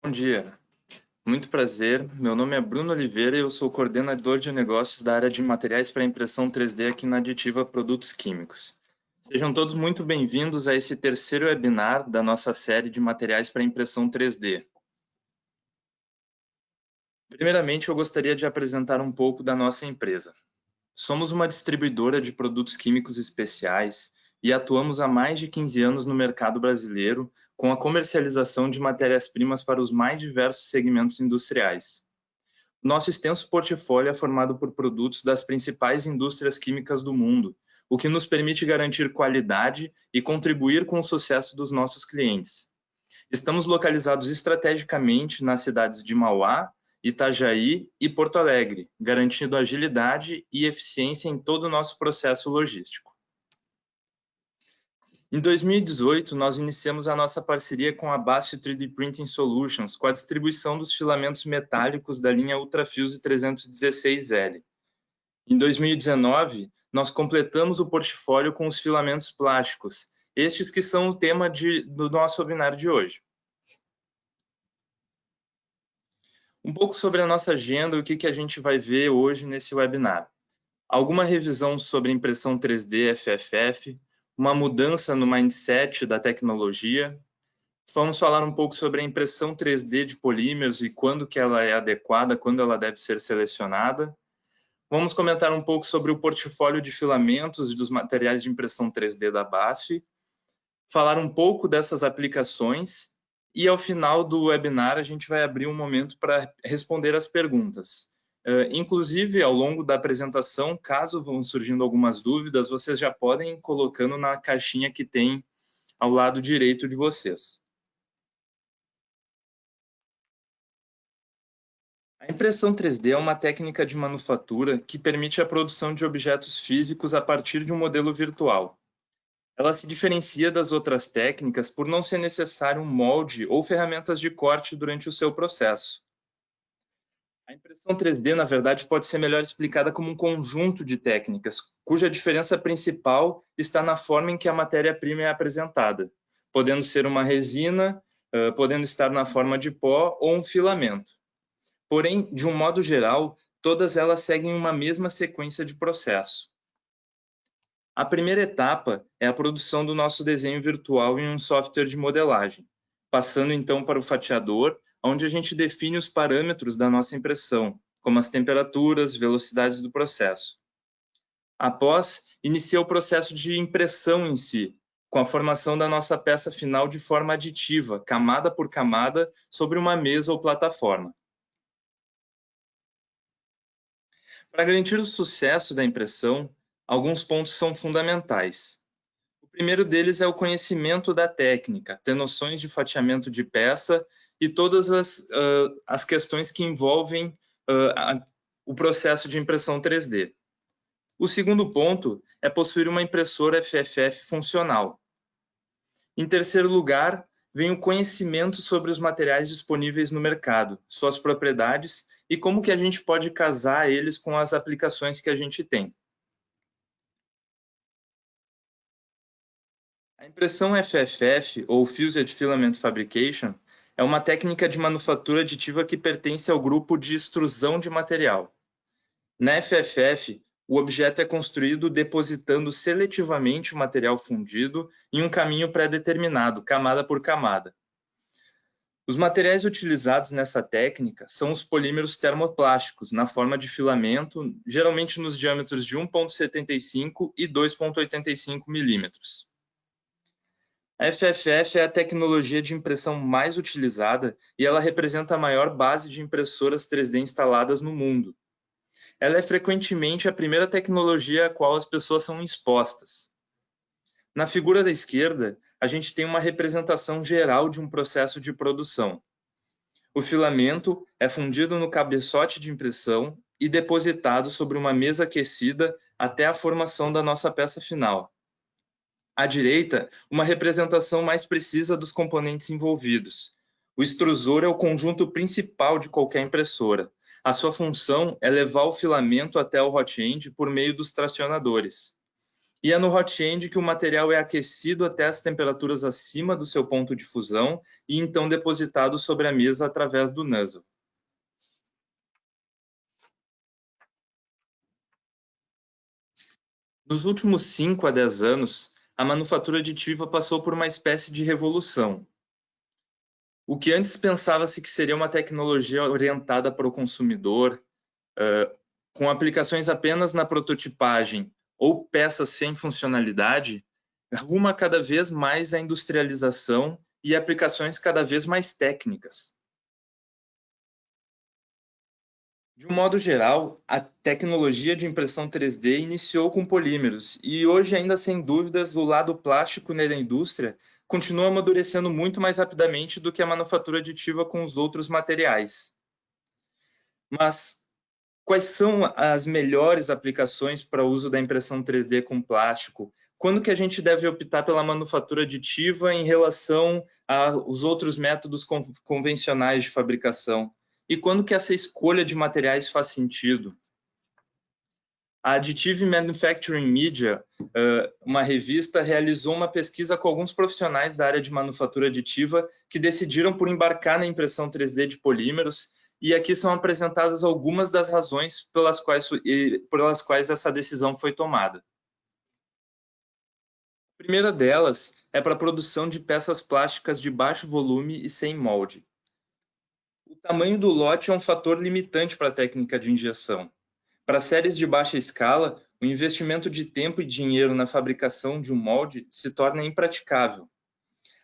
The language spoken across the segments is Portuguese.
Bom dia, muito prazer. Meu nome é Bruno Oliveira e eu sou coordenador de negócios da área de materiais para impressão 3D aqui na Aditiva Produtos Químicos. Sejam todos muito bem-vindos a esse terceiro webinar da nossa série de materiais para impressão 3D. Primeiramente, eu gostaria de apresentar um pouco da nossa empresa. Somos uma distribuidora de produtos químicos especiais e atuamos há mais de 15 anos no mercado brasileiro com a comercialização de matérias-primas para os mais diversos segmentos industriais. Nosso extenso portfólio é formado por produtos das principais indústrias químicas do mundo, o que nos permite garantir qualidade e contribuir com o sucesso dos nossos clientes. Estamos localizados estrategicamente nas cidades de Mauá, Itajaí e Porto Alegre, garantindo agilidade e eficiência em todo o nosso processo logístico. Em 2018, nós iniciamos a nossa parceria com a Bast 3D Printing Solutions, com a distribuição dos filamentos metálicos da linha Ultrafuse 316L. Em 2019, nós completamos o portfólio com os filamentos plásticos, estes que são o tema do nosso webinar de hoje. Um pouco sobre a nossa agenda e o que a gente vai ver hoje nesse webinar. Alguma revisão sobre impressão 3D FFF, uma mudança no mindset da tecnologia. Vamos falar um pouco sobre a impressão 3D de polímeros e quando que ela é adequada, quando ela deve ser selecionada. Vamos comentar um pouco sobre o portfólio de filamentos e dos materiais de impressão 3D da BASF, falar um pouco dessas aplicações e, ao final do webinar, a gente vai abrir um momento para responder as perguntas. Inclusive, ao longo da apresentação, caso vão surgindo algumas dúvidas, vocês já podem ir colocando na caixinha que tem ao lado direito de vocês. A impressão 3D é uma técnica de manufatura que permite a produção de objetos físicos a partir de um modelo virtual. Ela se diferencia das outras técnicas por não ser necessário um molde ou ferramentas de corte durante o seu processo. A impressão 3D, na verdade, pode ser melhor explicada como um conjunto de técnicas, cuja diferença principal está na forma em que a matéria-prima é apresentada, podendo ser uma resina, podendo estar na forma de pó ou um filamento. Porém, de um modo geral, todas elas seguem uma mesma sequência de processo. A primeira etapa é a produção do nosso desenho virtual em um software de modelagem, passando então para o fatiador, onde a gente define os parâmetros da nossa impressão, como as temperaturas, velocidades do processo. Após, inicia o processo de impressão em si, com a formação da nossa peça final de forma aditiva, camada por camada, sobre uma mesa ou plataforma. Para garantir o sucesso da impressão, alguns pontos são fundamentais. O primeiro deles é o conhecimento da técnica, ter noções de fatiamento de peça e todas as questões que envolvem o processo de impressão 3D. O segundo ponto é possuir uma impressora FFF funcional. Em terceiro lugar, vem o conhecimento sobre os materiais disponíveis no mercado, suas propriedades e como que a gente pode casar eles com as aplicações que a gente tem. A impressão FFF, ou Fused Filament Fabrication, é uma técnica de manufatura aditiva que pertence ao grupo de extrusão de material. Na FFF, o objeto é construído depositando seletivamente o material fundido em um caminho pré-determinado, camada por camada. Os materiais utilizados nessa técnica são os polímeros termoplásticos, na forma de filamento, geralmente nos diâmetros de 1,75 e 2,85 milímetros. A FFF é a tecnologia de impressão mais utilizada e ela representa a maior base de impressoras 3D instaladas no mundo. Ela é frequentemente a primeira tecnologia a qual as pessoas são expostas. Na figura da esquerda, a gente tem uma representação geral de um processo de produção. O filamento é fundido no cabeçote de impressão e depositado sobre uma mesa aquecida até a formação da nossa peça final. À direita, uma representação mais precisa dos componentes envolvidos. O extrusor é o conjunto principal de qualquer impressora. A sua função é levar o filamento até o hot end por meio dos tracionadores. e é no hot end que o material é aquecido até as temperaturas acima do seu ponto de fusão e então depositado sobre a mesa através do nozzle. Nos últimos 5 a 10 anos, a manufatura aditiva passou por uma espécie de revolução. O que antes pensava-se que seria uma tecnologia orientada para o consumidor, com aplicações apenas na prototipagem ou peças sem funcionalidade, ruma cada vez mais à industrialização e aplicações cada vez mais técnicas. De um modo geral, a tecnologia de impressão 3D iniciou com polímeros e hoje, ainda sem dúvidas, o lado plástico na indústria continua amadurecendo muito mais rapidamente do que a manufatura aditiva com os outros materiais. Mas quais são as melhores aplicações para o uso da impressão 3D com plástico? Quando que a gente deve optar pela manufatura aditiva em relação aos outros métodos convencionais de fabricação? E quando que essa escolha de materiais faz sentido? A Additive Manufacturing Media, uma revista, realizou uma pesquisa com alguns profissionais da área de manufatura aditiva que decidiram por embarcar na impressão 3D de polímeros, e aqui são apresentadas algumas das razões pelas quais essa decisão foi tomada. A primeira delas é para a produção de peças plásticas de baixo volume e sem molde. O tamanho do lote é um fator limitante para a técnica de injeção. Para séries de baixa escala, o investimento de tempo e dinheiro na fabricação de um molde se torna impraticável.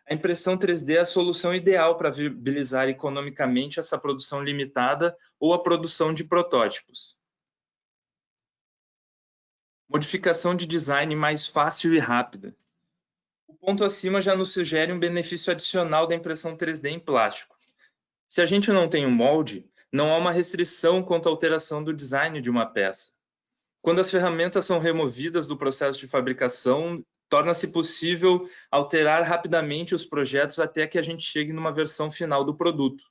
A impressão 3D é a solução ideal para viabilizar economicamente essa produção limitada ou a produção de protótipos. Modificação de design mais fácil e rápida. O ponto acima já nos sugere um benefício adicional da impressão 3D em plástico. Se a gente não tem um molde, não há uma restrição quanto à alteração do design de uma peça. Quando as ferramentas são removidas do processo de fabricação, torna-se possível alterar rapidamente os projetos até que a gente chegue numa versão final do produto.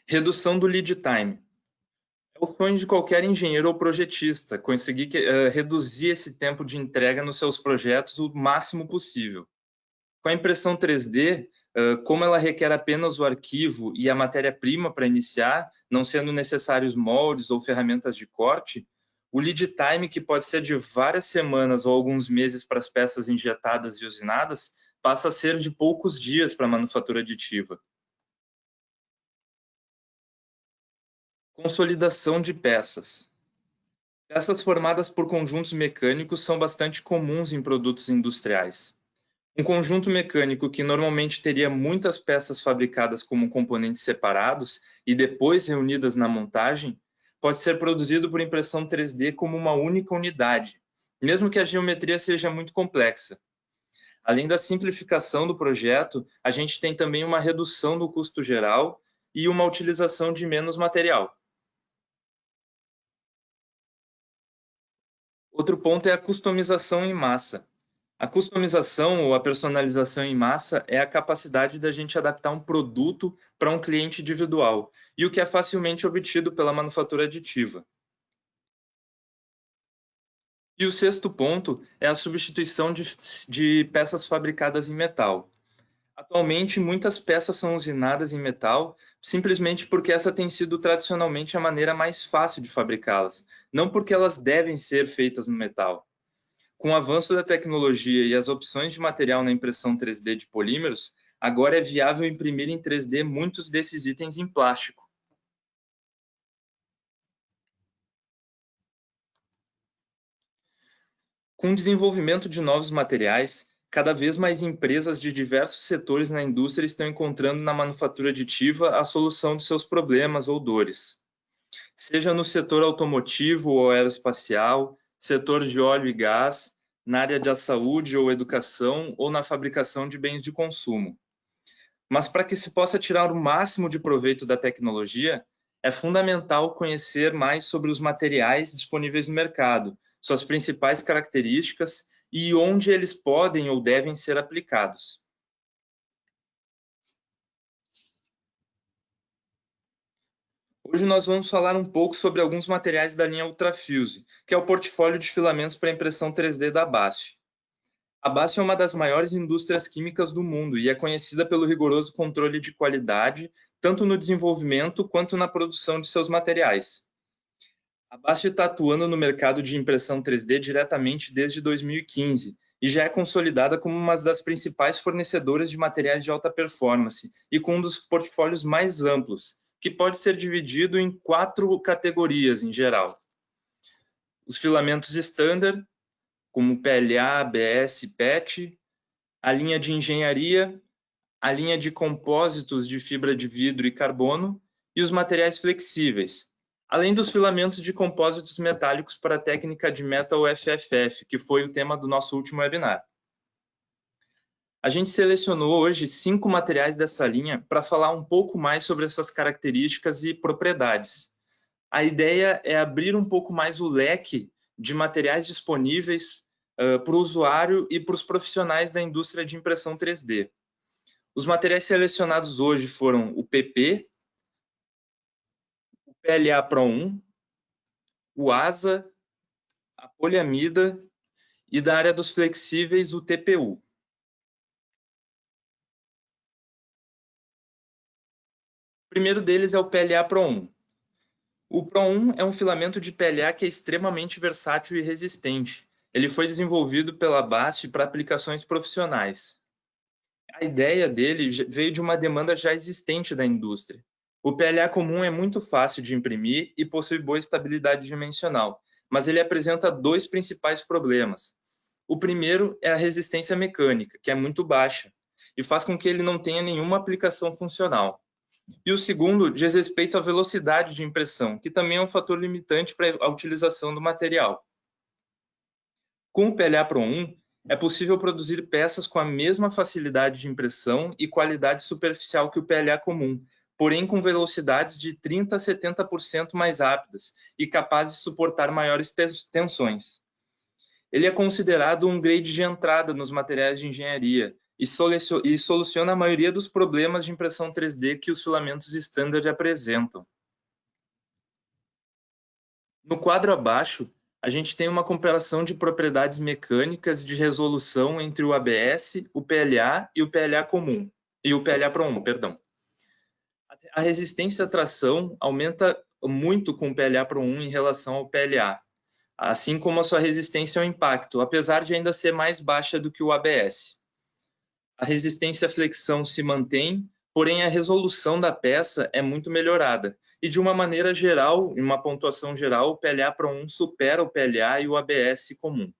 Redução do lead time. É o sonho de qualquer engenheiro ou projetista, conseguir reduzir esse tempo de entrega nos seus projetos o máximo possível. Com a impressão 3D, como ela requer apenas o arquivo e a matéria-prima para iniciar, não sendo necessários moldes ou ferramentas de corte, o lead time, que pode ser de várias semanas ou alguns meses para as peças injetadas e usinadas, passa a ser de poucos dias para a manufatura aditiva. Consolidação de peças. Peças formadas por conjuntos mecânicos são bastante comuns em produtos industriais. Um conjunto mecânico que normalmente teria muitas peças fabricadas como componentes separados e depois reunidas na montagem, pode ser produzido por impressão 3D como uma única unidade, mesmo que a geometria seja muito complexa. Além da simplificação do projeto, a gente tem também uma redução do custo geral e uma utilização de menos material. Outro ponto é a customização em massa. A customização ou a personalização em massa é a capacidade da gente adaptar um produto para um cliente individual, e o que é facilmente obtido pela manufatura aditiva. E o sexto ponto é a substituição de peças fabricadas em metal. Atualmente, muitas peças são usinadas em metal simplesmente porque essa tem sido tradicionalmente a maneira mais fácil de fabricá-las, não porque elas devem ser feitas no metal. Com o avanço da tecnologia e as opções de material na impressão 3D de polímeros, agora é viável imprimir em 3D muitos desses itens em plástico. Com o desenvolvimento de novos materiais, cada vez mais empresas de diversos setores na indústria estão encontrando na manufatura aditiva a solução de seus problemas ou dores. Seja no setor automotivo ou aeroespacial, setor de óleo e gás, na área da saúde ou educação ou na fabricação de bens de consumo. Mas para que se possa tirar o máximo de proveito da tecnologia, é fundamental conhecer mais sobre os materiais disponíveis no mercado, suas principais características e onde eles podem ou devem ser aplicados. Hoje nós vamos falar um pouco sobre alguns materiais da linha Ultrafuse, que é o portfólio de filamentos para impressão 3D da BASF. A BASF é uma das maiores indústrias químicas do mundo e é conhecida pelo rigoroso controle de qualidade, tanto no desenvolvimento quanto na produção de seus materiais. A BASF está atuando no mercado de impressão 3D diretamente desde 2015 e já é consolidada como uma das principais fornecedoras de materiais de alta performance e com um dos portfólios mais amplos, que pode ser dividido em 4 categorias em geral. Os filamentos standard, como PLA, ABS, PET, a linha de engenharia, a linha de compósitos de fibra de vidro e carbono e os materiais flexíveis, além dos filamentos de compósitos metálicos para a técnica de Metal FFF, que foi o tema do nosso último webinar. A gente selecionou hoje 5 materiais dessa linha para falar um pouco mais sobre essas características e propriedades. A ideia é abrir um pouco mais o leque de materiais disponíveis para o usuário e para os profissionais da indústria de impressão 3D. Os materiais selecionados hoje foram o PP, o PLA Pro 1, o ASA, a poliamida e da área dos flexíveis o TPU. O primeiro deles é o PLA Pro 1. O Pro 1 é um filamento de PLA que é extremamente versátil e resistente. Ele foi desenvolvido pela BASF para aplicações profissionais. A ideia dele veio de uma demanda já existente da indústria. O PLA comum é muito fácil de imprimir e possui boa estabilidade dimensional, mas ele apresenta 2 principais problemas. O primeiro é a resistência mecânica, que é muito baixa, e faz com que ele não tenha nenhuma aplicação funcional. E o segundo diz respeito à velocidade de impressão, que também é um fator limitante para a utilização do material. Com o PLA Pro 1, é possível produzir peças com a mesma facilidade de impressão e qualidade superficial que o PLA comum, porém com velocidades de 30% a 70% mais rápidas e capazes de suportar maiores tensões. Ele é considerado um grade de entrada nos materiais de engenharia e soluciona a maioria dos problemas de impressão 3D que os filamentos standard apresentam. No quadro abaixo, a gente tem uma comparação de propriedades mecânicas de resolução entre o ABS, o PLA e o PLA comum, e o PLA Pro 1, perdão. A resistência à tração aumenta muito com o PLA Pro 1 em relação ao PLA, assim como a sua resistência ao impacto, apesar de ainda ser mais baixa do que o ABS. A resistência à flexão se mantém, porém a resolução da peça é muito melhorada. E de uma maneira geral, em uma pontuação geral, o PLA Pro 1 supera o PLA e o ABS comum.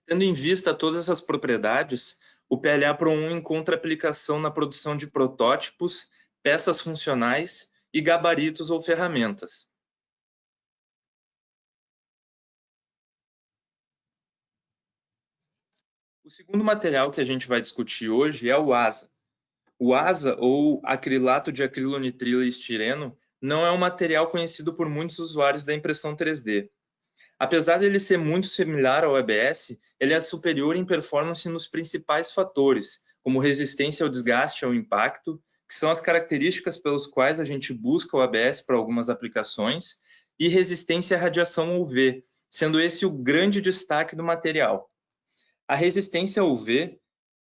Tendo em vista todas essas propriedades, o PLA Pro 1 encontra aplicação na produção de protótipos, peças funcionais e gabaritos ou ferramentas. O segundo material que a gente vai discutir hoje é o ASA. O ASA, ou acrilato de acrilonitrilo e estireno, não é um material conhecido por muitos usuários da impressão 3D. Apesar de ele ser muito similar ao ABS, ele é superior em performance nos principais fatores, como resistência ao desgaste e ao impacto, que são as características pelas quais a gente busca o ABS para algumas aplicações, e resistência à radiação UV, sendo esse o grande destaque do material. A resistência ao UV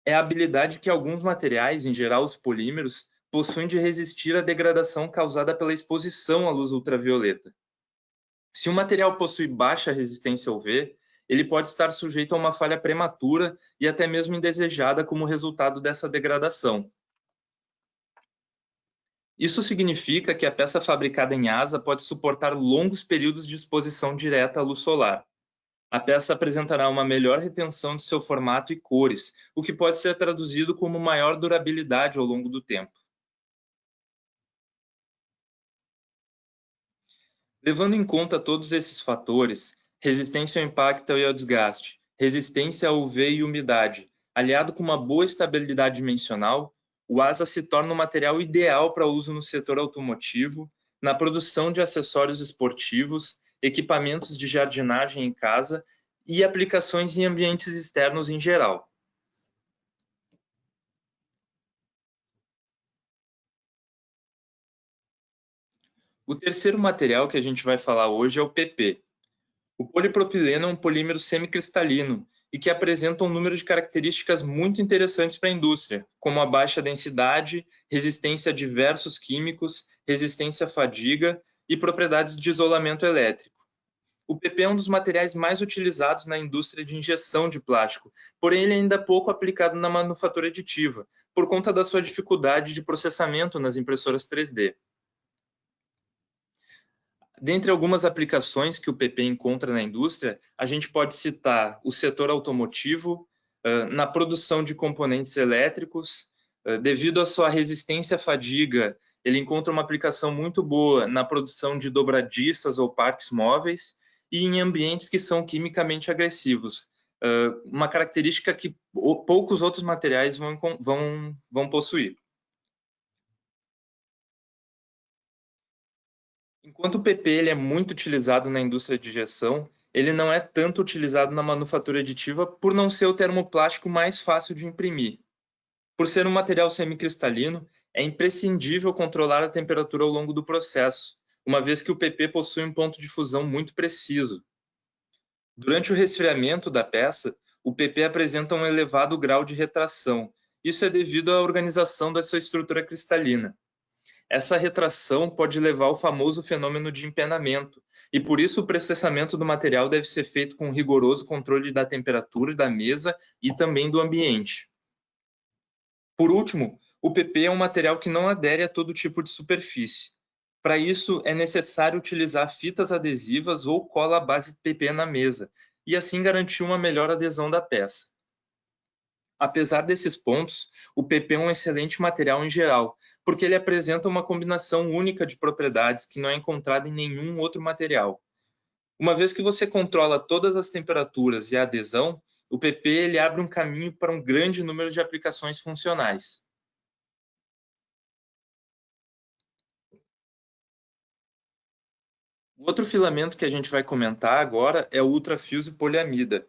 é a habilidade que alguns materiais, em geral os polímeros, possuem de resistir à degradação causada pela exposição à luz ultravioleta. Se um material possui baixa resistência ao UV, ele pode estar sujeito a uma falha prematura e até mesmo indesejada como resultado dessa degradação. Isso significa que a peça fabricada em ASA pode suportar longos períodos de exposição direta à luz solar. A peça apresentará uma melhor retenção de seu formato e cores, o que pode ser traduzido como maior durabilidade ao longo do tempo. Levando em conta todos esses fatores, resistência ao impacto e ao desgaste, resistência ao UV e umidade, aliado com uma boa estabilidade dimensional, o ASA se torna um material ideal para uso no setor automotivo, na produção de acessórios esportivos, equipamentos de jardinagem em casa e aplicações em ambientes externos em geral. O terceiro material que a gente vai falar hoje é o PP. O polipropileno é um polímero semicristalino e que apresenta um número de características muito interessantes para a indústria, como a baixa densidade, resistência a diversos químicos, resistência à fadiga e propriedades de isolamento elétrico. O PP é um dos materiais mais utilizados na indústria de injeção de plástico, porém ele é ainda pouco aplicado na manufatura aditiva, por conta da sua dificuldade de processamento nas impressoras 3D. Dentre algumas aplicações que o PP encontra na indústria, a gente pode citar o setor automotivo, na produção de componentes elétricos, devido à sua resistência à fadiga, ele encontra uma aplicação muito boa na produção de dobradiças ou partes móveis e em ambientes que são quimicamente agressivos, uma característica que poucos outros materiais vão possuir. Enquanto o PP ele é muito utilizado na indústria de injeção, ele não é tanto utilizado na manufatura aditiva por não ser o termoplástico mais fácil de imprimir. Por ser um material semicristalino, é imprescindível controlar a temperatura ao longo do processo, uma vez que o PP possui um ponto de fusão muito preciso. Durante o resfriamento da peça, o PP apresenta um elevado grau de retração. Isso é devido à organização da sua estrutura cristalina. Essa retração pode levar ao famoso fenômeno de empenamento, e por isso o processamento do material deve ser feito com rigoroso controle da temperatura da mesa e também do ambiente. Por último, o PP é um material que não adere a todo tipo de superfície. Para isso, é necessário utilizar fitas adesivas ou cola à base de PP na mesa, e assim garantir uma melhor adesão da peça. Apesar desses pontos, o PP é um excelente material em geral, porque ele apresenta uma combinação única de propriedades que não é encontrada em nenhum outro material. Uma vez que você controla todas as temperaturas e a adesão, o PP ele abre um caminho para um grande número de aplicações funcionais. O outro filamento que a gente vai comentar agora é o ultrafuse poliamida.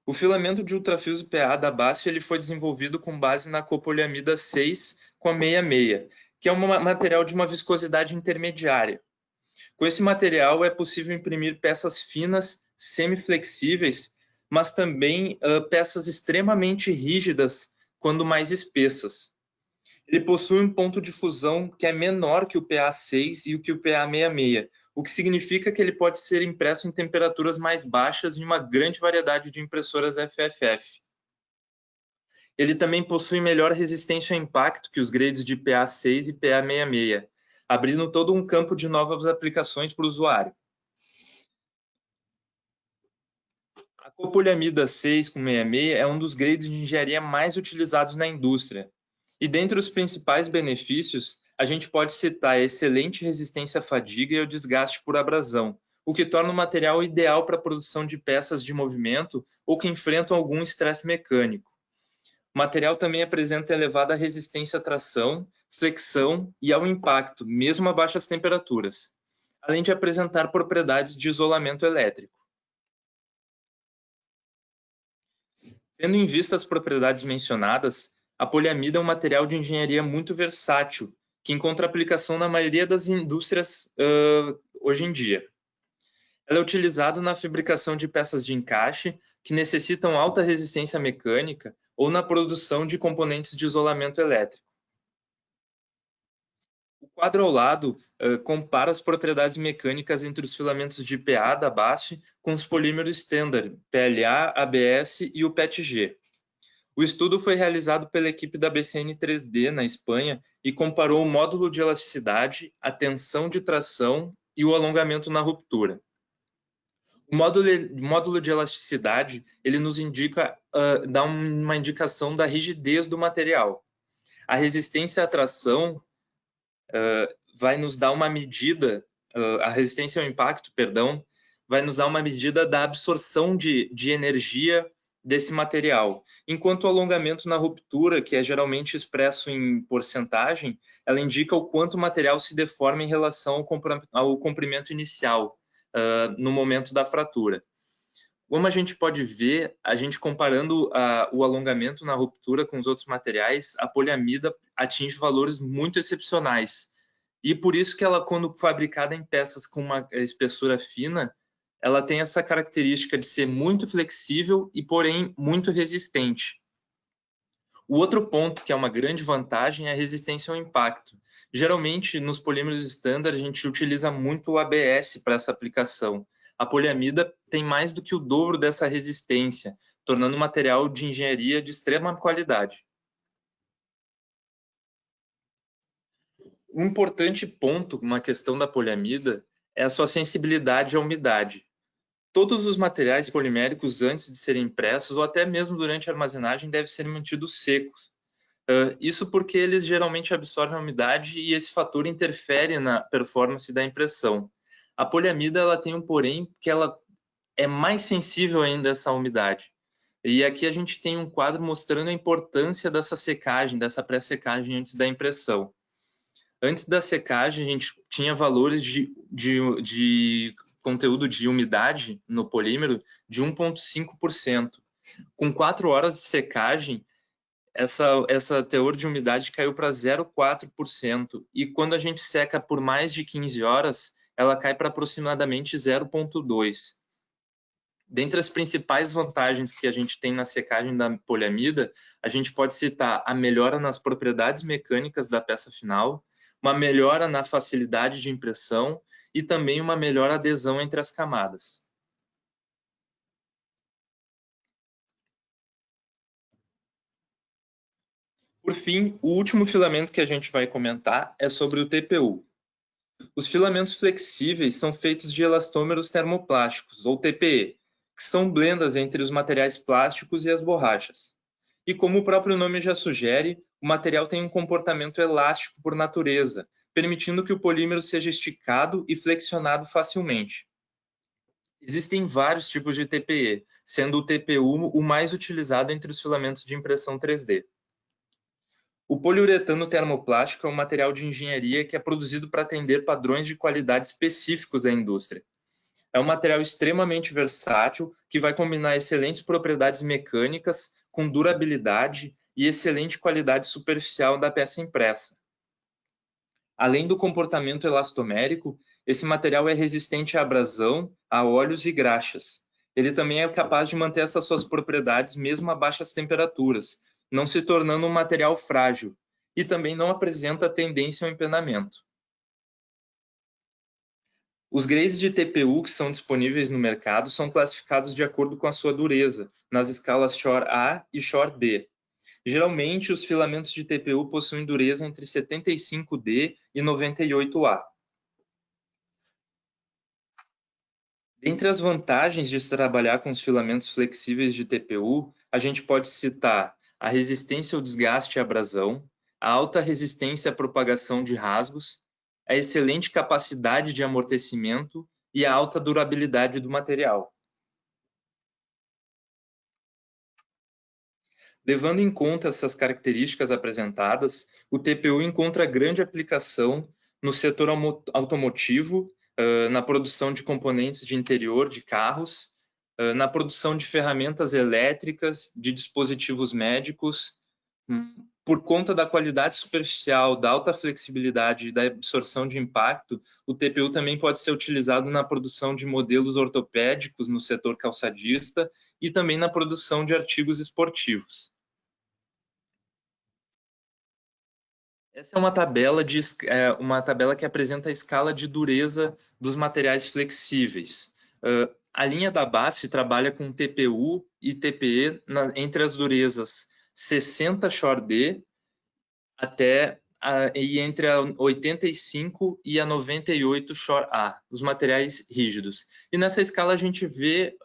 O filamento de ultrafuse PA da BASF ele foi desenvolvido com base na copoliamida 6 com a 66, que é um material de uma viscosidade intermediária. Com esse material é possível imprimir peças finas, semiflexíveis, mas também peças extremamente rígidas quando mais espessas. Ele possui um ponto de fusão que é menor que o PA6 e o que o PA66, o que significa que ele pode ser impresso em temperaturas mais baixas em uma grande variedade de impressoras FFF. Ele também possui melhor resistência ao impacto que os grades de PA6 e PA66, abrindo todo um campo de novas aplicações para o usuário. A copoliamida 6 com 66 é um dos grades de engenharia mais utilizados na indústria. E dentre os principais benefícios, a gente pode citar a excelente resistência à fadiga e ao desgaste por abrasão, o que torna o material ideal para a produção de peças de movimento ou que enfrentam algum estresse mecânico. O material também apresenta elevada resistência à tração, flexão e ao impacto, mesmo a baixas temperaturas, além de apresentar propriedades de isolamento elétrico. Tendo em vista as propriedades mencionadas, a poliamida é um material de engenharia muito versátil, que encontra aplicação na maioria das indústrias hoje em dia. Ela é utilizada na fabricação de peças de encaixe que necessitam alta resistência mecânica ou na produção de componentes de isolamento elétrico. O quadro ao lado compara as propriedades mecânicas entre os filamentos de PA da BASF com os polímeros standard, PLA, ABS e o PETG. O estudo foi realizado pela equipe da BCN 3D na Espanha e comparou o módulo de elasticidade, a tensão de tração e o alongamento na ruptura. O módulo de elasticidade ele nos indica, dá uma indicação da rigidez do material. A resistência à tração vai nos dar uma medida, a resistência ao impacto, perdão, vai nos dar uma medida da absorção de energia desse material. Enquanto o alongamento na ruptura, que é geralmente expresso em porcentagem, ela indica o quanto o material se deforma em relação ao comprimento inicial, no momento da fratura. Como a gente pode ver, a gente comparando o alongamento na ruptura com os outros materiais, a poliamida atinge valores muito excepcionais. E por isso que ela, quando fabricada em peças com uma espessura fina, ela tem essa característica de ser muito flexível e, porém, muito resistente. O outro ponto que é uma grande vantagem é a resistência ao impacto. Geralmente, nos polímeros standard, a gente utiliza muito o ABS para essa aplicação. A poliamida tem mais do que o dobro dessa resistência, tornando um material de engenharia de extrema qualidade. Um importante ponto, uma questão da poliamida, é a sua sensibilidade à umidade. Todos os materiais poliméricos, antes de serem impressos ou até mesmo durante a armazenagem, devem ser mantidos secos. Isso porque eles geralmente absorvem a umidade e esse fator interfere na performance da impressão. A poliamida ela tem um porém que ela é mais sensível ainda a essa umidade. E aqui a gente tem um quadro mostrando a importância dessa secagem, dessa pré-secagem antes da impressão. Antes da secagem, a gente tinha valores de conteúdo de umidade no polímero de 1,5%. Com 4 horas de secagem, essa teor de umidade caiu para 0,4%. E quando a gente seca por mais de 15 horas, ela cai para aproximadamente 0,2%. Dentre as principais vantagens que a gente tem na secagem da poliamida, a gente pode citar a melhora nas propriedades mecânicas da peça final, uma melhora na facilidade de impressão e também uma melhor adesão entre as camadas. Por fim, o último filamento que a gente vai comentar é sobre o TPU. Os filamentos flexíveis são feitos de elastômeros termoplásticos, ou TPE, que são blendas entre os materiais plásticos e as borrachas. E como o próprio nome já sugere, o material tem um comportamento elástico por natureza, permitindo que o polímero seja esticado e flexionado facilmente. Existem vários tipos de TPE, sendo o TPU o mais utilizado entre os filamentos de impressão 3D. O poliuretano termoplástico é um material de engenharia que é produzido para atender padrões de qualidade específicos da indústria. É um material extremamente versátil que vai combinar excelentes propriedades mecânicas com durabilidade e excelente qualidade superficial da peça impressa. Além do comportamento elastomérico, esse material é resistente à abrasão, a óleos e graxas. Ele também é capaz de manter essas suas propriedades mesmo a baixas temperaturas, não se tornando um material frágil, e também não apresenta tendência ao empenamento. Os grades de TPU que são disponíveis no mercado são classificados de acordo com a sua dureza, nas escalas Shore A e Shore D. Geralmente, os filamentos de TPU possuem dureza entre 75D e 98A. Dentre as vantagens de se trabalhar com os filamentos flexíveis de TPU, a gente pode citar a resistência ao desgaste e abrasão, a alta resistência à propagação de rasgos, a excelente capacidade de amortecimento e a alta durabilidade do material. Levando em conta essas características apresentadas, o TPU encontra grande aplicação no setor automotivo, na produção de componentes de interior de carros, na produção de ferramentas elétricas, de dispositivos médicos. Por conta da qualidade superficial, da alta flexibilidade e da absorção de impacto, o TPU também pode ser utilizado na produção de modelos ortopédicos no setor calçadista e também na produção de artigos esportivos. Essa é uma tabela que apresenta a escala de dureza dos materiais flexíveis. A linha da base trabalha com TPU e TPE entre as durezas 60 Shore D e entre a 85 e a 98 Shore A, os materiais rígidos. E nessa escala a gente vê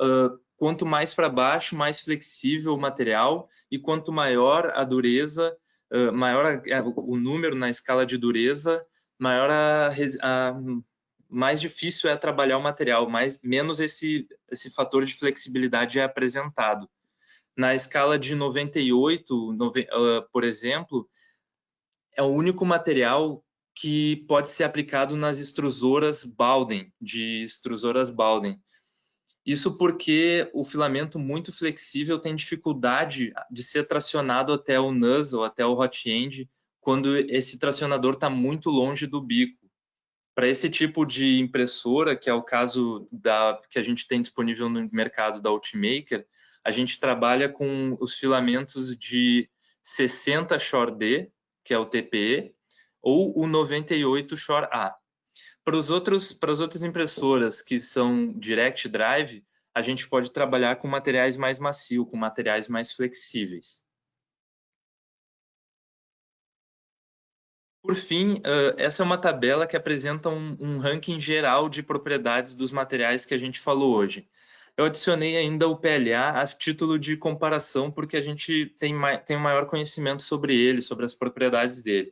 quanto mais para baixo, mais flexível o material, e quanto maior a dureza, maior o número na escala de dureza, maior mais difícil é trabalhar o material, menos esse fator de flexibilidade é apresentado. Na escala de 98, por exemplo, é o único material que pode ser aplicado nas extrusoras Bowden, de extrusoras Bowden. Isso porque o filamento muito flexível tem dificuldade de ser tracionado até o nozzle, até o hot end, quando esse tracionador está muito longe do bico. Para esse tipo de impressora, que é o caso que a gente tem disponível no mercado da Ultimaker, a gente trabalha com os filamentos de 60 Shore-D, que é o TPE, ou o 98 Shore-A. Para as outras impressoras que são Direct Drive, a gente pode trabalhar com materiais mais macios, com materiais mais flexíveis. Por fim, essa é uma tabela que apresenta um ranking geral de propriedades dos materiais que a gente falou hoje. Eu adicionei ainda o PLA a título de comparação, porque a gente tem um maior conhecimento sobre ele, sobre as propriedades dele.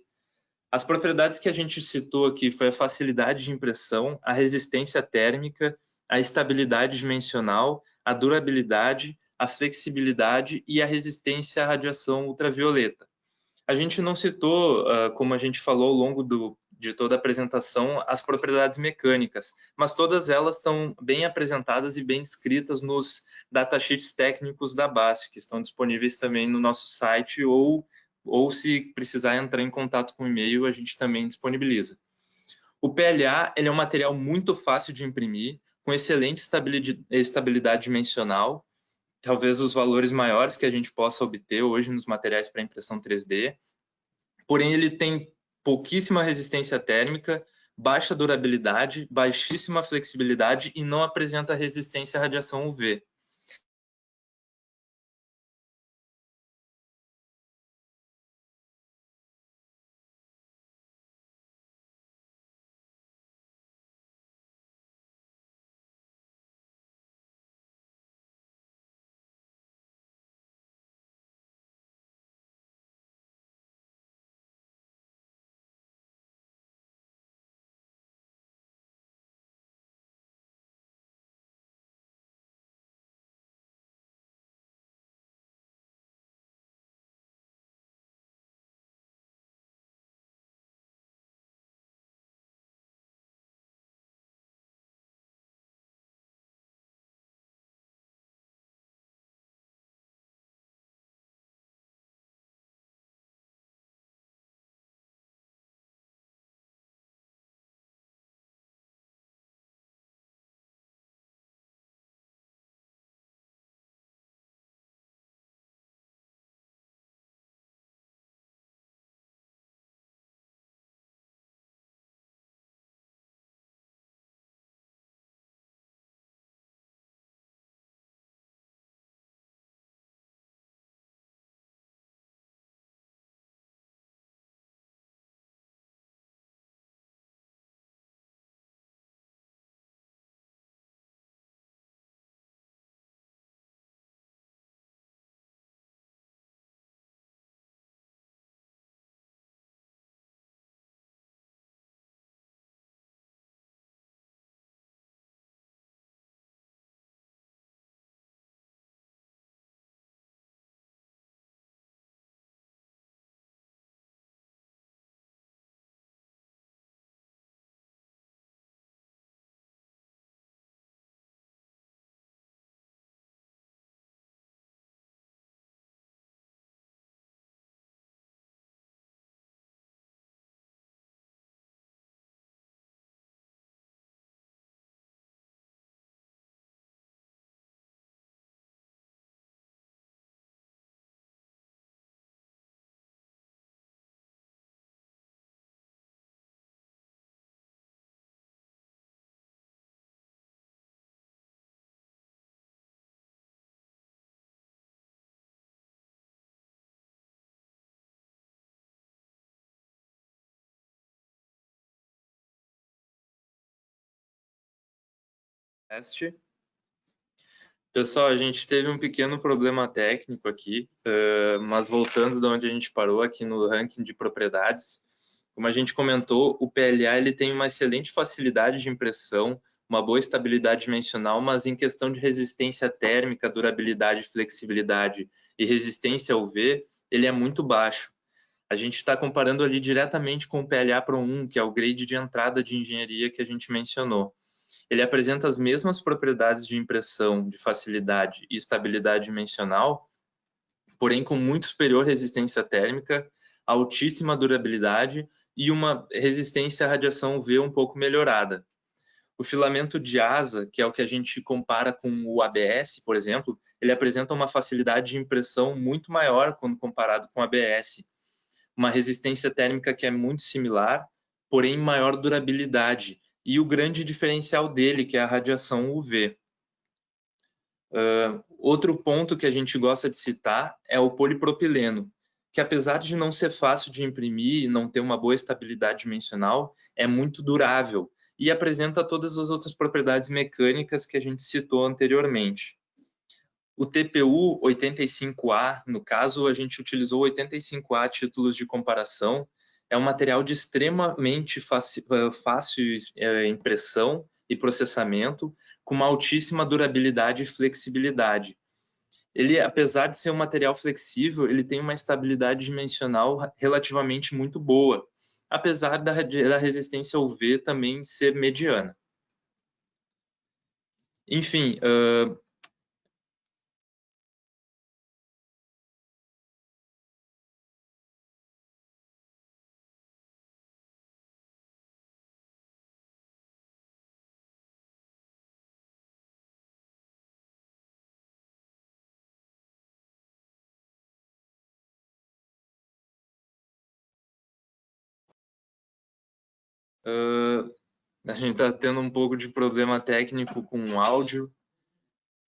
As propriedades que a gente citou aqui foi a facilidade de impressão, a resistência térmica, a estabilidade dimensional, a durabilidade, a flexibilidade e a resistência à radiação ultravioleta. A gente não citou, como a gente falou ao longo de toda a apresentação, as propriedades mecânicas, mas todas elas estão bem apresentadas e bem descritas nos datasheets técnicos da BASF, que estão disponíveis também no nosso site, ou se precisar entrar em contato com o e-mail, a gente também disponibiliza. O PLA ele é um material muito fácil de imprimir, com excelente estabilidade dimensional, talvez os valores maiores que a gente possa obter hoje nos materiais para impressão 3D. Porém, ele tem pouquíssima resistência térmica, baixa durabilidade, baixíssima flexibilidade e não apresenta resistência à radiação UV. Pessoal, a gente teve um pequeno problema técnico aqui, mas voltando de onde a gente parou aqui no ranking de propriedades, como a gente comentou, o PLA ele tem uma excelente facilidade de impressão, uma boa estabilidade dimensional, mas em questão de resistência térmica, durabilidade, flexibilidade e resistência ao UV, ele é muito baixo. A gente está comparando ali diretamente com o PLA Pro 1, que é o grade de entrada de engenharia que a gente mencionou. Ele apresenta as mesmas propriedades de impressão, de facilidade e estabilidade dimensional, porém com muito superior resistência térmica, altíssima durabilidade e uma resistência à radiação UV um pouco melhorada. O filamento de asa, que é o que a gente compara com o ABS, por exemplo, ele apresenta uma facilidade de impressão muito maior quando comparado com o ABS. Uma resistência térmica que é muito similar, porém maior durabilidade. E o grande diferencial dele, que é a radiação UV. Outro ponto que a gente gosta de citar é o polipropileno, que apesar de não ser fácil de imprimir e não ter uma boa estabilidade dimensional, é muito durável e apresenta todas as outras propriedades mecânicas que a gente citou anteriormente. O TPU 85A, no caso, a gente utilizou 85A títulos de comparação, é um material de extremamente fácil impressão e processamento, com uma altíssima durabilidade e flexibilidade. Ele, apesar de ser um material flexível, ele tem uma estabilidade dimensional relativamente muito boa, apesar da resistência UV também ser mediana. Enfim, a gente está tendo um pouco de problema técnico com o áudio,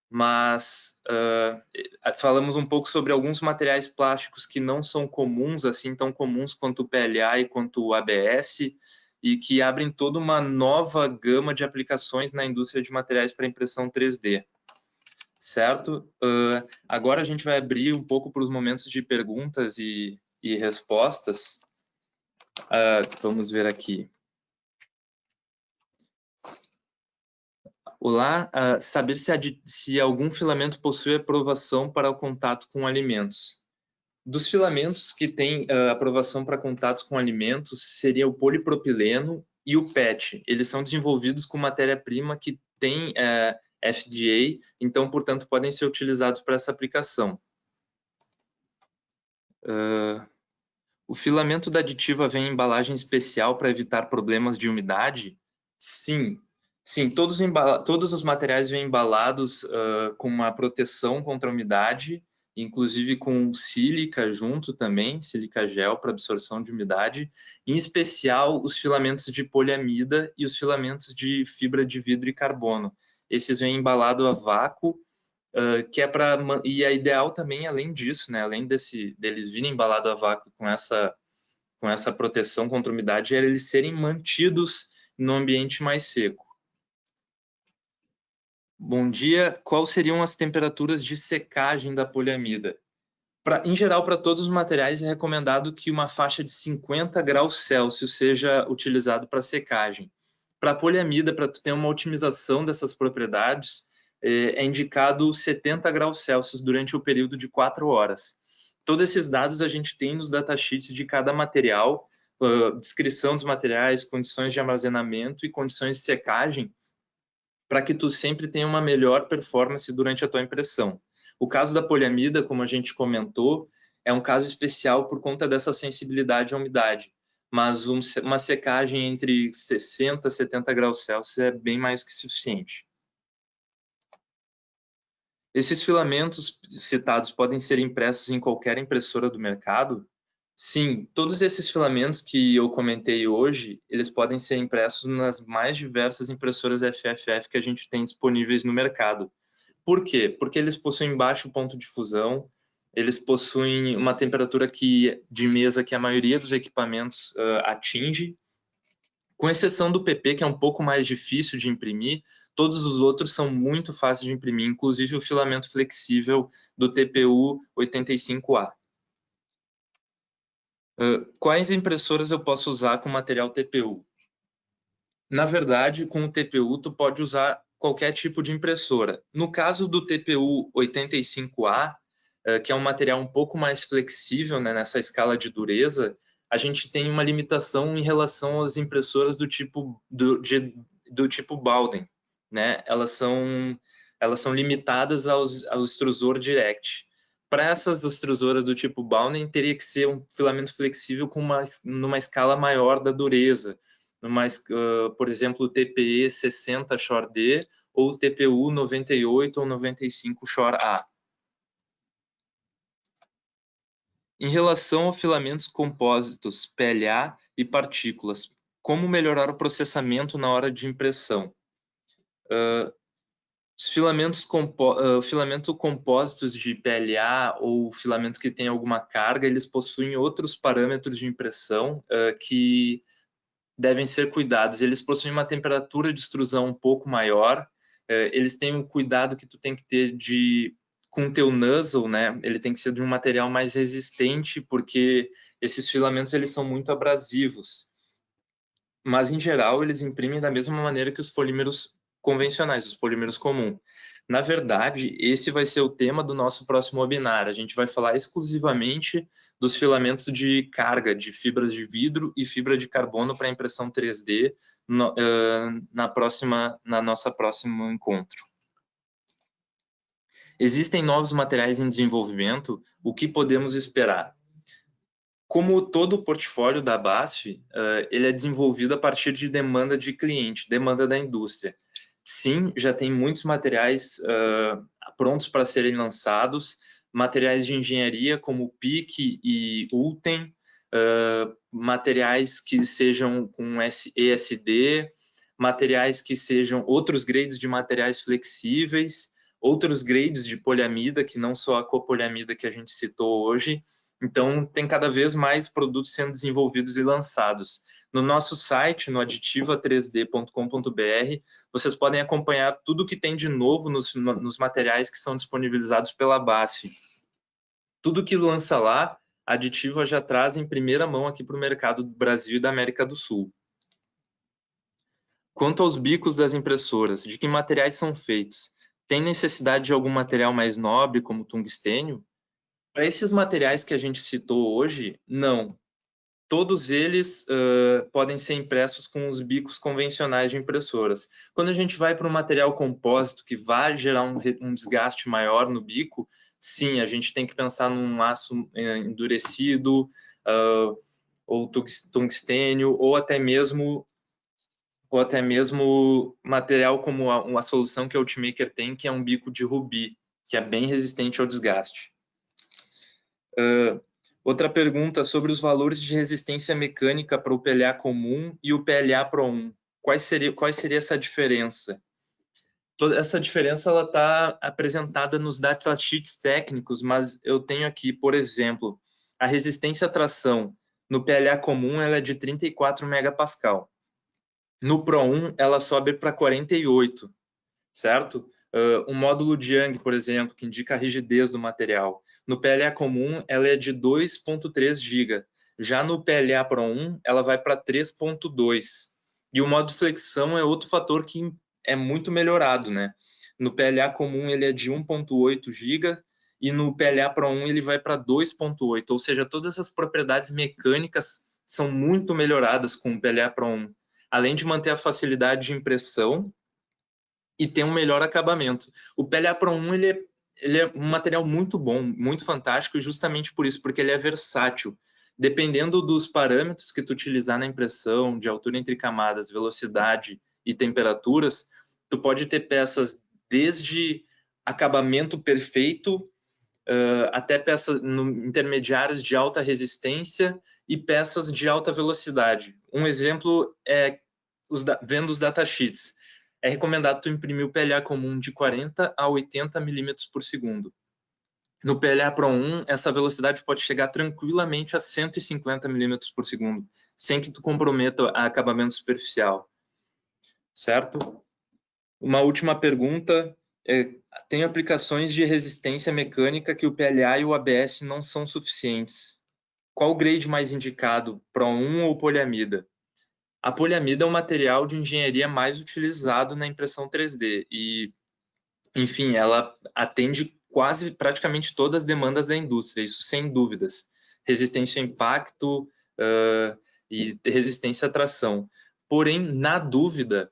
mas falamos um pouco sobre alguns materiais plásticos que não são comuns, assim tão comuns quanto o PLA e quanto o ABS, e que abrem toda uma nova gama de aplicações na indústria de materiais para impressão 3D. Certo? Agora a gente vai abrir um pouco para os momentos de perguntas e respostas. Vamos ver aqui. Olá, saber se algum filamento possui aprovação para o contato com alimentos. Dos filamentos que têm aprovação para contatos com alimentos, seria o polipropileno e o PET. Eles são desenvolvidos com matéria-prima que tem FDA, então, portanto, podem ser utilizados para essa aplicação. O filamento da aditiva vem em embalagem especial para evitar problemas de umidade? Sim. Sim, todos os materiais vêm embalados com uma proteção contra a umidade, inclusive com sílica junto também, sílica gel para absorção de umidade, em especial os filamentos de poliamida e os filamentos de fibra de vidro e carbono. Esses vêm embalados a vácuo, que é para, e é ideal também, além disso, né, além deles virem embalados a vácuo com essa proteção contra a umidade, é eles serem mantidos no ambiente mais seco. Bom dia. Quais seriam as temperaturas de secagem da poliamida? Em geral, para todos os materiais, é recomendado que uma faixa de 50 graus Celsius seja utilizado para secagem. Para a poliamida, para ter uma otimização dessas propriedades, é indicado 70 graus Celsius durante o período de 4 horas. Todos esses dados a gente tem nos datasheets de cada material, descrição dos materiais, condições de armazenamento e condições de secagem, para que tu sempre tenha uma melhor performance durante a tua impressão. O caso da poliamida, como a gente comentou, é um caso especial por conta dessa sensibilidade à umidade, mas uma secagem entre 60 e 70 graus Celsius é bem mais que suficiente. Esses filamentos citados podem ser impressos em qualquer impressora do mercado? Sim, todos esses filamentos que eu comentei hoje, eles podem ser impressos nas mais diversas impressoras FFF que a gente tem disponíveis no mercado. Por quê? Porque eles possuem baixo ponto de fusão, eles possuem uma temperatura de mesa que a maioria dos equipamentos atinge, com exceção do PP, que é um pouco mais difícil de imprimir, todos os outros são muito fáceis de imprimir, inclusive o filamento flexível do TPU 85A. Quais impressoras eu posso usar com material TPU? Na verdade, com o TPU, tu pode usar qualquer tipo de impressora. No caso do TPU 85A, que é um material um pouco mais flexível, né, nessa escala de dureza, a gente tem uma limitação em relação às impressoras do tipo Bowden, né? Elas são limitadas ao extrusor direct. para essas extrusoras do tipo Bowden, teria que ser um filamento flexível com numa escala maior da dureza, por exemplo, o TPE 60 Shore D ou o TPU 98 ou 95 Shore A. Em relação a filamentos compósitos, PLA e partículas, como melhorar o processamento na hora de impressão? Os filamentos compósitos de PLA ou filamentos que têm alguma carga, eles possuem outros parâmetros de impressão que devem ser cuidados. Eles possuem uma temperatura de extrusão um pouco maior, eles têm um cuidado que tu tem que ter com o teu nozzle, né? Ele tem que ser de um material mais resistente, porque esses filamentos eles são muito abrasivos. Mas, em geral, eles imprimem da mesma maneira que os polímeros convencionais, os polímeros comuns. Na verdade, esse vai ser o tema do nosso próximo webinar. A gente vai falar exclusivamente dos filamentos de carga, de fibras de vidro e fibra de carbono para impressão 3D na nossa próximo encontro. Existem novos materiais em desenvolvimento, o que podemos esperar? Como todo o portfólio da BASF, ele é desenvolvido a partir de demanda de cliente, demanda da indústria. Sim, já tem muitos materiais prontos para serem lançados, materiais de engenharia como PIC e ULTEM, materiais que sejam com ESD, materiais que sejam outros grades de materiais flexíveis, outros grades de poliamida, que não só a copoliamida que a gente citou hoje. Então, tem cada vez mais produtos sendo desenvolvidos e lançados. No nosso site, no aditiva3d.com.br, vocês podem acompanhar tudo que tem de novo nos materiais que são disponibilizados pela BASF. Tudo que lança lá, a Aditiva já traz em primeira mão aqui para o mercado do Brasil e da América do Sul. Quanto aos bicos das impressoras, de que materiais são feitos? Tem necessidade de algum material mais nobre, como tungstênio? Para esses materiais que a gente citou hoje, não. Todos eles podem ser impressos com os bicos convencionais de impressoras. Quando a gente vai para um material compósito que vai gerar um desgaste maior no bico, sim, a gente tem que pensar num aço endurecido, ou tungstênio, ou até mesmo material como a solução que a Ultimaker tem, que é um bico de rubi, que é bem resistente ao desgaste. Outra pergunta sobre os valores de resistência mecânica para o PLA comum e o PLA Pro 1. Qual seria essa diferença? Toda essa diferença está apresentada nos datasheets técnicos, mas eu tenho aqui, por exemplo, a resistência à tração no PLA comum ela é de 34 megapascal. No Pro 1 ela sobe para 48, certo? Um módulo de Young, por exemplo, que indica a rigidez do material. No PLA comum, ela é de 2.3 GB. Já no PLA Pro 1, ela vai para 3.2. E o modo flexão é outro fator que é muito melhorado, né? No PLA comum, ele é de 1.8 GB e no PLA Pro 1 ele vai para 2.8. Ou seja, todas essas propriedades mecânicas são muito melhoradas com o PLA Pro 1. Além de manter a facilidade de impressão, e tem um melhor acabamento. O PLA Pro 1 ele é um material muito bom, muito fantástico, e justamente por isso, porque ele é versátil. Dependendo dos parâmetros que tu utilizar na impressão, de altura entre camadas, velocidade e temperaturas, tu pode ter peças desde acabamento perfeito até peças intermediárias de alta resistência e peças de alta velocidade. Um exemplo é vendo os datasheets. É recomendado tu imprimir o PLA comum de 40 a 80 milímetros por segundo. No PLA Pro 1, essa velocidade pode chegar tranquilamente a 150 milímetros por segundo, sem que tu comprometa o acabamento superficial. Certo? Uma última pergunta. Tem aplicações de resistência mecânica que o PLA e o ABS não são suficientes. Qual o grade mais indicado, Pro 1 ou poliamida? A poliamida é um material de engenharia mais utilizado na impressão 3D e, enfim, ela atende praticamente todas as demandas da indústria, isso sem dúvidas. Resistência ao impacto e resistência à tração. Porém, na dúvida,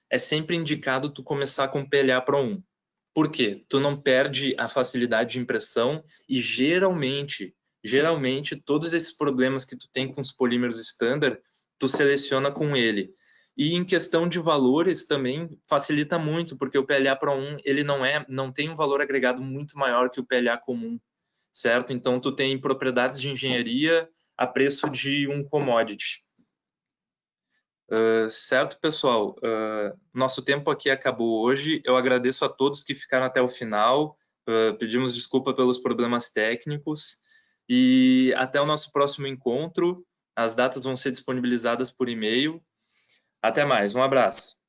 é sempre indicado tu começar com PLA Pro 1. Por quê? Tu não perde a facilidade de impressão e geralmente todos esses problemas que tu tem com os polímeros standard, tu seleciona com ele. E em questão de valores também facilita muito, porque o PLA Pro 1 ele não tem um valor agregado muito maior que o PLA comum, certo? Então tu tem propriedades de engenharia a preço de um commodity. Certo, pessoal? Nosso tempo aqui acabou hoje. Eu agradeço a todos que ficaram até o final. Pedimos desculpa pelos problemas técnicos e até o nosso próximo encontro. As datas vão ser disponibilizadas por e-mail. Até mais, um abraço.